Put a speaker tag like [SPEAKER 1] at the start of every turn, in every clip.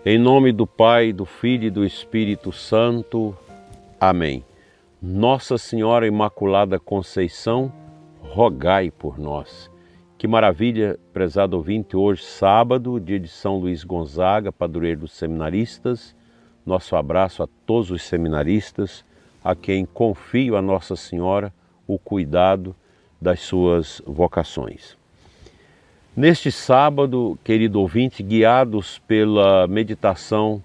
[SPEAKER 1] Em nome do Pai, do Filho e do Espírito Santo. Amém. Nossa Senhora Imaculada Conceição, rogai por nós. Que maravilha, prezado ouvinte, hoje sábado, dia de São Luís Gonzaga, padroeiro dos seminaristas. Nosso abraço a todos os seminaristas, a quem confio a Nossa Senhora o cuidado das suas vocações. Neste sábado, querido ouvinte, guiados pela meditação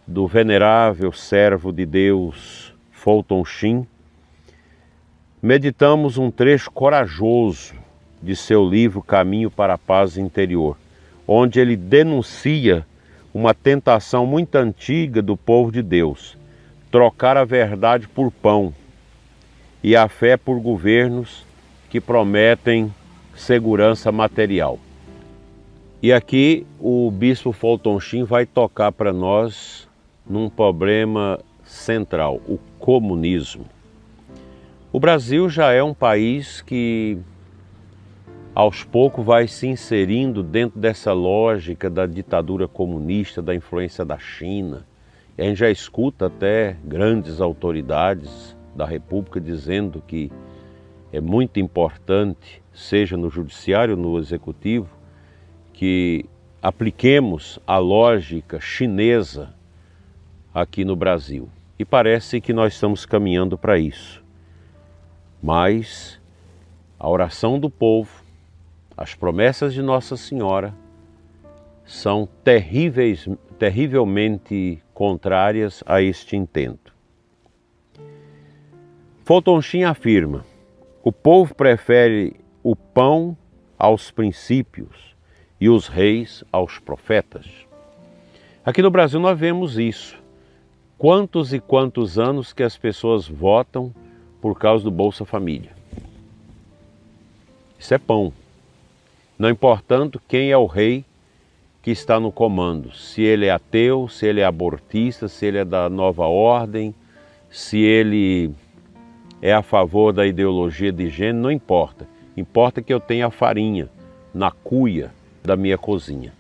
[SPEAKER 1] do venerável servo de Deus, Fulton Sheen, meditamos um trecho corajoso de seu livro Caminho para a Paz Interior, onde ele denuncia uma tentação muito antiga do povo de Deus, trocar a verdade por pão e a fé por governos que prometem segurança material. E aqui o bispo Fulton Sheen vai tocar para nós num problema central, o comunismo. O Brasil já é um país que aos poucos vai se inserindo dentro dessa lógica da ditadura comunista, da influência da China. E a gente já escuta até grandes autoridades da República dizendo que é muito importante, seja no judiciário ou no executivo, que apliquemos a lógica chinesa aqui no Brasil. E parece que nós estamos caminhando para isso. Mas a oração do povo, as promessas de Nossa Senhora são terrivelmente contrárias a este intento. Fulton Sheen afirma: o povo prefere o pão aos princípios e os reis aos profetas. Aqui no Brasil nós vemos isso. Quantos e quantos anos que as pessoas votam por causa do Bolsa Família. Isso é pão. Não importando quem é o rei que está no comando, se ele é ateu, se ele é abortista, se ele é da nova ordem, se ele é a favor da ideologia de gênero, não importa. Importa que eu tenha a farinha na cuia da minha cozinha.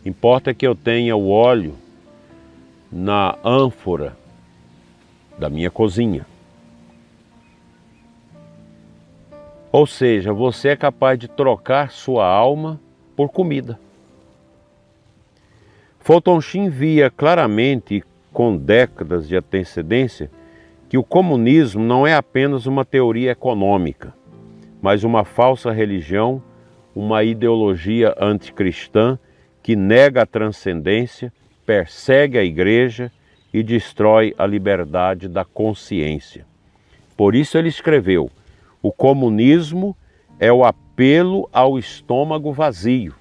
[SPEAKER 1] Importa que eu tenha o óleo na ânfora da minha cozinha. Ou seja, você é capaz de trocar sua alma por comida. Fulton Sheen via claramente, com décadas de antecedência, que o comunismo não é apenas uma teoria econômica, mas uma falsa religião, uma ideologia anticristã que nega a transcendência, persegue a igreja e destrói a liberdade da consciência. Por isso ele escreveu: o comunismo é o apelo ao estômago vazio,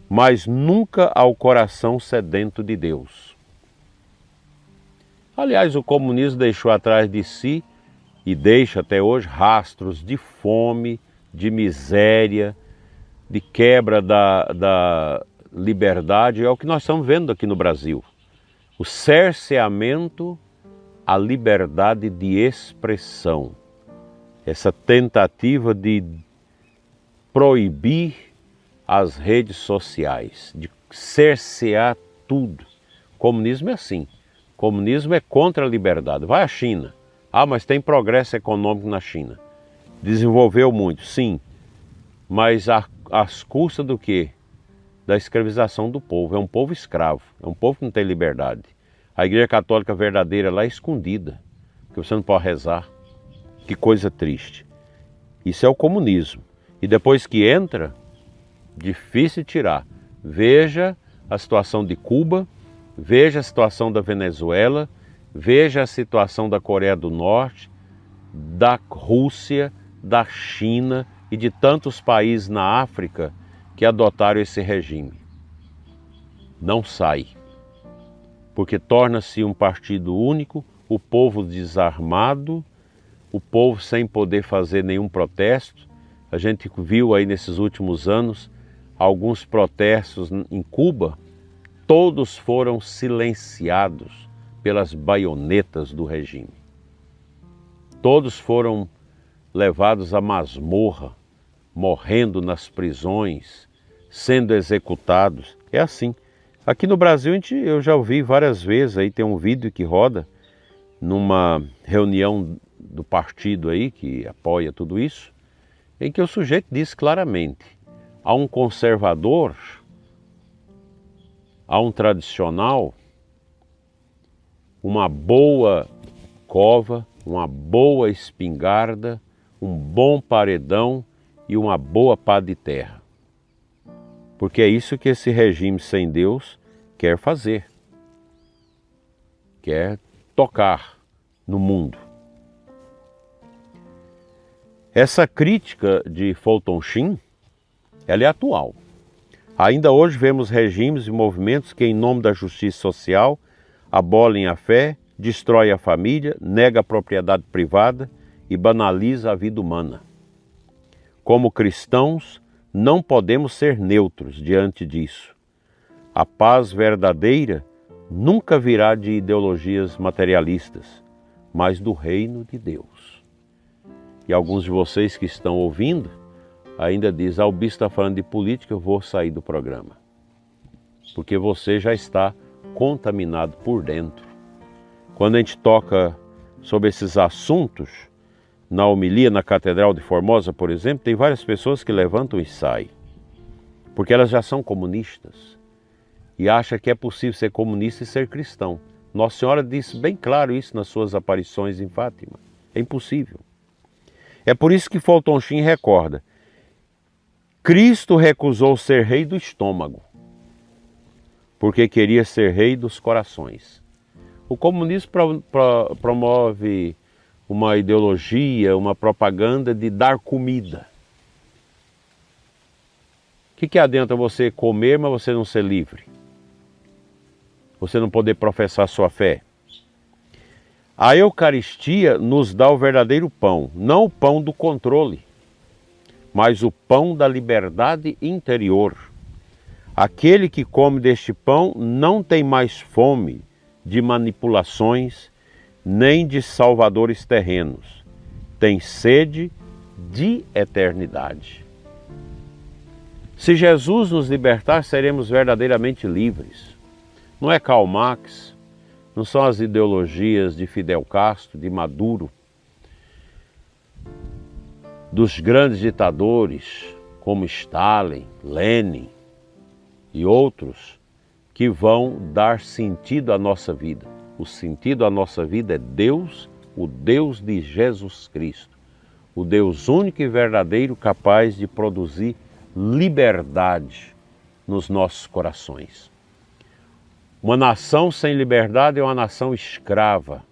[SPEAKER 1] mas nunca ao coração sedento de Deus. Aliás, o comunismo deixou atrás de si, e deixa até hoje, rastros de fome, de miséria, de quebra da liberdade. É o que nós estamos vendo aqui no Brasil. O cerceamento à liberdade de expressão. Essa tentativa de proibir as redes sociais, de cercear tudo. O comunismo é assim. O comunismo é contra a liberdade. Vai à China. Ah, mas tem progresso econômico na China. Desenvolveu muito, sim. Mas às custas do quê? Da escravização do povo. É um povo escravo. É um povo que não tem liberdade. A Igreja Católica verdadeira lá é escondida. Porque você não pode rezar. Que coisa triste. Isso é o comunismo. E depois que entra, difícil tirar. Veja a situação de Cuba, veja a situação da Venezuela, veja a situação da Coreia do Norte, da Rússia, da China e de tantos países na África que adotaram esse regime. Não sai, porque torna-se um partido único, o povo desarmado, o povo sem poder fazer nenhum protesto. A gente viu aí nesses últimos anos alguns protestos em Cuba, todos foram silenciados pelas baionetas do regime. Todos foram levados à masmorra, morrendo nas prisões, sendo executados. É assim. Aqui no Brasil eu já ouvi várias vezes, aí tem um vídeo que roda numa reunião do partido aí que apoia tudo isso, em que o sujeito diz claramente: a um conservador, a um tradicional, uma boa cova, uma boa espingarda, um bom paredão e uma boa pá de terra. Porque é isso que esse regime sem Deus quer fazer. Quer tocar no mundo. Essa crítica de Fulton Sheen, ela é atual. Ainda hoje vemos regimes e movimentos que, em nome da justiça social, abolem a fé, destrói a família, nega a propriedade privada e banaliza a vida humana. Como cristãos, não podemos ser neutros diante disso. A paz verdadeira nunca virá de ideologias materialistas, mas do reino de Deus. E alguns de vocês que estão ouvindo ainda dizem: o bispo está falando de política, eu vou sair do programa. Porque você já está contaminado por dentro. Quando a gente toca sobre esses assuntos, na homilia na Catedral de Formosa, por exemplo, tem várias pessoas que levantam e saem, porque elas já são comunistas e acham que é possível ser comunista e ser cristão. Nossa Senhora disse bem claro isso nas suas aparições em Fátima. É impossível. É por isso que Fulton Sheen recorda: Cristo recusou ser rei do estômago, porque queria ser rei dos corações. O comunismo promove uma ideologia, uma propaganda de dar comida. O que adianta você comer, mas você não ser livre? Você não poder professar sua fé? A Eucaristia nos dá o verdadeiro pão, não o pão do controle, mas o pão da liberdade interior. Aquele que come deste pão não tem mais fome de manipulações, nem de salvadores terrenos. Tem sede de eternidade. Se Jesus nos libertar, seremos verdadeiramente livres. Não é Karl Marx, não são as ideologias de Fidel Castro, de Maduro, dos grandes ditadores como Stalin, Lenin e outros que vão dar sentido à nossa vida. O sentido à nossa vida é Deus, o Deus de Jesus Cristo, o Deus único e verdadeiro, capaz de produzir liberdade nos nossos corações. Uma nação sem liberdade é uma nação escrava,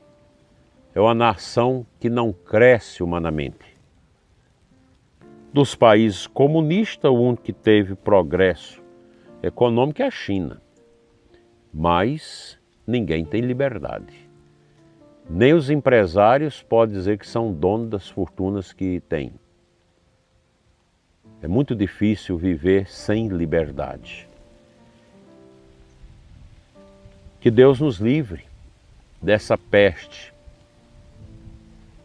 [SPEAKER 1] é uma nação que não cresce humanamente. Dos países comunistas, o único que teve progresso econômico é a China, mas ninguém tem liberdade. Nem os empresários podem dizer que são donos das fortunas que têm. É muito difícil viver sem liberdade. Que Deus nos livre dessa peste.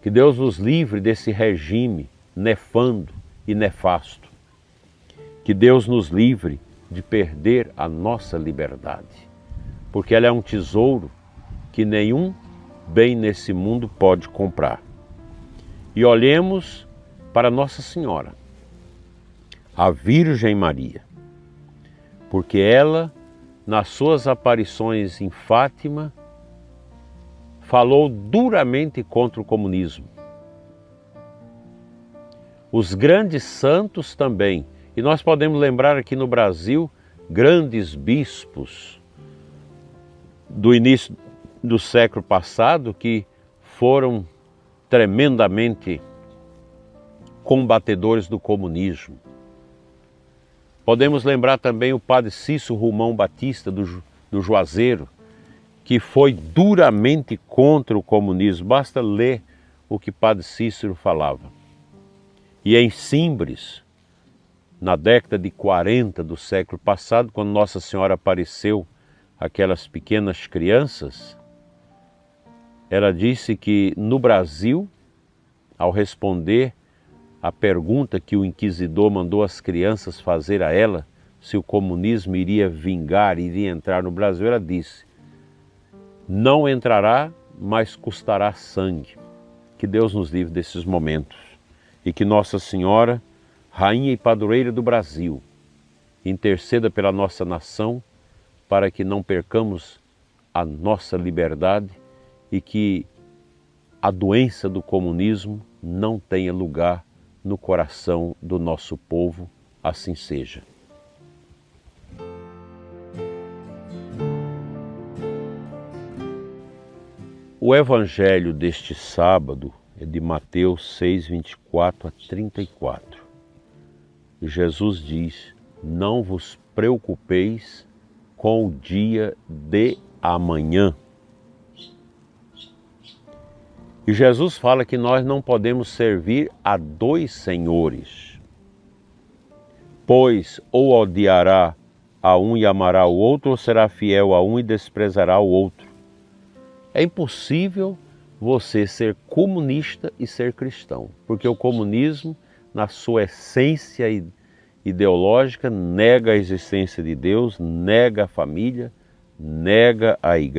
[SPEAKER 1] Que Deus nos livre desse regime nefando e nefasto. Que Deus nos livre de perder a nossa liberdade, porque ela é um tesouro que nenhum bem nesse mundo pode comprar. E olhemos para Nossa Senhora, a Virgem Maria, porque ela, nas suas aparições em Fátima, falou duramente contra o comunismo. Os grandes santos também, e nós podemos lembrar aqui no Brasil grandes bispos do início do século passado que foram tremendamente combatedores do comunismo. Podemos lembrar também o padre Cícero Romão Batista do Juazeiro, que foi duramente contra o comunismo. Basta ler o que padre Cícero falava. E em Simbres, na década de 40 do século passado, quando Nossa Senhora apareceu àquelas pequenas crianças, ela disse que no Brasil, ao responder a pergunta que o inquisidor mandou as crianças fazer a ela se o comunismo iria vingar, iria entrar no Brasil, ela disse: não entrará, mas custará sangue. Que Deus nos livre desses momentos e que Nossa Senhora, Rainha e Padroeira do Brasil, interceda pela nossa nação para que não percamos a nossa liberdade e que a doença do comunismo não tenha lugar no coração do nosso povo, assim seja. O evangelho deste sábado é de Mateus 6, 24 a 34. Jesus diz: não vos preocupeis com o dia de amanhã. E Jesus fala que nós não podemos servir a dois senhores, pois ou odiará a um e amará o outro, ou será fiel a um e desprezará o outro. É impossível você ser comunista e ser cristão, porque o comunismo, na sua essência ideológica, nega a existência de Deus, nega a família, nega a igreja.